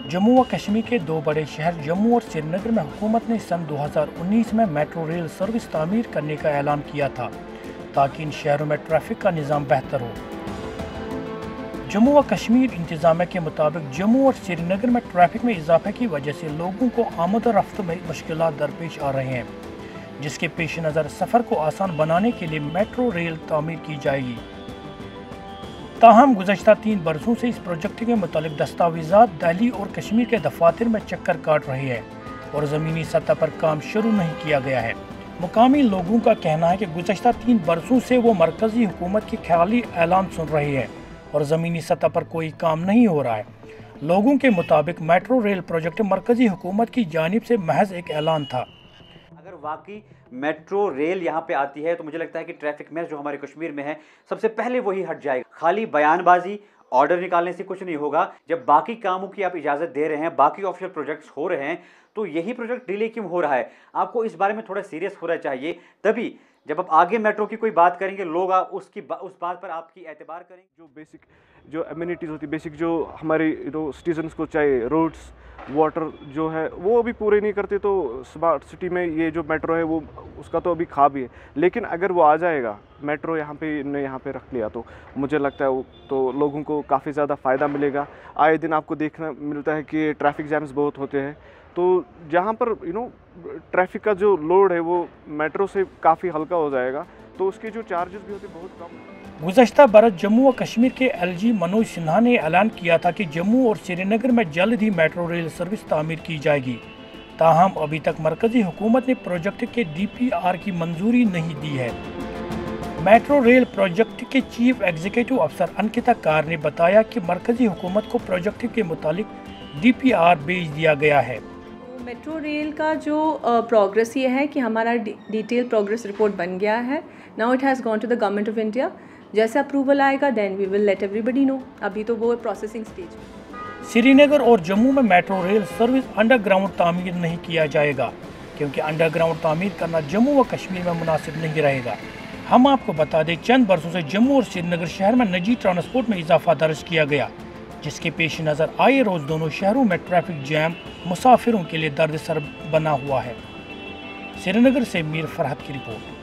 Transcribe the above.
जम्मू व कश्मीर के दो बड़े शहर जम्मू और श्रीनगर में हुकूमत ने सन 2019 में मेट्रो रेल सर्विस तामीर करने का ऐलान किया था ताकि इन शहरों में ट्रैफिक का निज़ाम बेहतर हो। जम्मू व कश्मीर इंतजामिया के मुताबिक जम्मू और श्रीनगर में ट्रैफिक में इजाफे की वजह से लोगों को आमद और रफ्त में मुश्किलात दरपेश आ रहे हैं, जिसके पेश नज़र सफ़र को आसान बनाने के लिए मेट्रो रेल तामीर की जाएगी। ताहम गुज़श्ता 3 बरसों से इस प्रोजेक्ट के मुतालिक दस्तावेज़ात दिल्ली और कश्मीर के दफातर में चक्कर काट रहे हैं और ज़मीनी सतह पर काम शुरू नहीं किया गया है। मुकामी लोगों का कहना है कि गुज़श्ता 3 बरसों से वो मरकज़ी हुकूमत के ख्याली ऐलान सुन रहे हैं और ज़मीनी सतह पर कोई काम नहीं हो रहा है। लोगों के मुताबिक मेट्रो रेल प्रोजेक्ट मरकज़ी हुकूमत की जानिब से महज एक ऐलान था। अगर वाकई मेट्रो रेल यहाँ पे आती है तो मुझे लगता है कि ट्रैफिक में जो हमारे कश्मीर में है सबसे पहले वही हट जाएगा। खाली बयानबाजी, ऑर्डर निकालने से कुछ नहीं होगा। जब बाकी कामों की आप इजाज़त दे रहे हैं, बाकी ऑफिशियल प्रोजेक्ट्स हो रहे हैं, तो यही प्रोजेक्ट डिले क्यों हो रहा है? आपको इस बारे में थोड़ा सीरियस होना चाहिए। तभी जब आप आगे मेट्रो की कोई बात करेंगे, लोग उस बात पर आपकी एतबार करेंगे। जो बेसिक जो एमिनिटीज़ होती है, बेसिक जो हमारे सिटीजन्स को चाहिए, रोड्स, वाटर जो है वो अभी पूरे नहीं करते, तो स्मार्ट सिटी में ये जो मेट्रो है वो उसका तो अभी खा भी है। लेकिन अगर वो आ जाएगा, मेट्रो यहाँ पे रख लिया, तो मुझे लगता है तो लोगों को काफ़ी ज़्यादा फ़ायदा मिलेगा। आए दिन आपको देखना मिलता है कि ट्रैफिक जैम्स बहुत होते हैं, तो जहाँ पर ट्रैफिक का जो लोड है वो मेट्रो से काफ़ी हल्का हो जाएगा, तो उसके जो चार्जेस भी होते हैं बहुत कम। गुज़श्ता बरस जम्मू व कश्मीर के LG मनोज सिन्हा ने ऐलान किया था कि जम्मू और श्रीनगर में जल्द ही मेट्रो रेल सर्विस तामीर की जाएगी। ताहम अभी तक मरकज़ी हुकूमत ने प्रोजेक्ट के DPR की मंजूरी नहीं दी है। मेट्रो रेल प्रोजेक्ट के चीफ एग्जीक्यूटिव अफसर अंकिता कार ने बताया कि मरकज़ी हुकूमत को प्रोजेक्ट के मुतालिक DPR भेज दिया गया है। मेट्रो रेल का जो प्रोग्रेस ये है कि हमारा डिटेल प्रोग्रेस रिपोर्ट बन गया है। Now it has gone to the government of India. जैसे अप्रूवल आएगा then we will let everybody know. अभी तो वो प्रोसेसिंग स्टेज। श्रीनगर और जम्मू में मेट्रो रेल सर्विस अंडरग्राउंड तामीर नहीं किया जाएगा, क्योंकि अंडरग्राउंड तामीर करना जम्मू व कश्मीर में मुनासिब नहीं रहेगा। हम आपको बता दें, चंद बरसों से जम्मू और श्रीनगर शहर में निजी ट्रांसपोर्ट में इजाफा दर्ज किया गया, जिसके पेश नज़र आए रोज़ दोनों शहरों में ट्रैफिक जैम मुसाफिरों के लिए दर्द सर बना हुआ है। श्रीनगर से मीर फरहत की रिपोर्ट।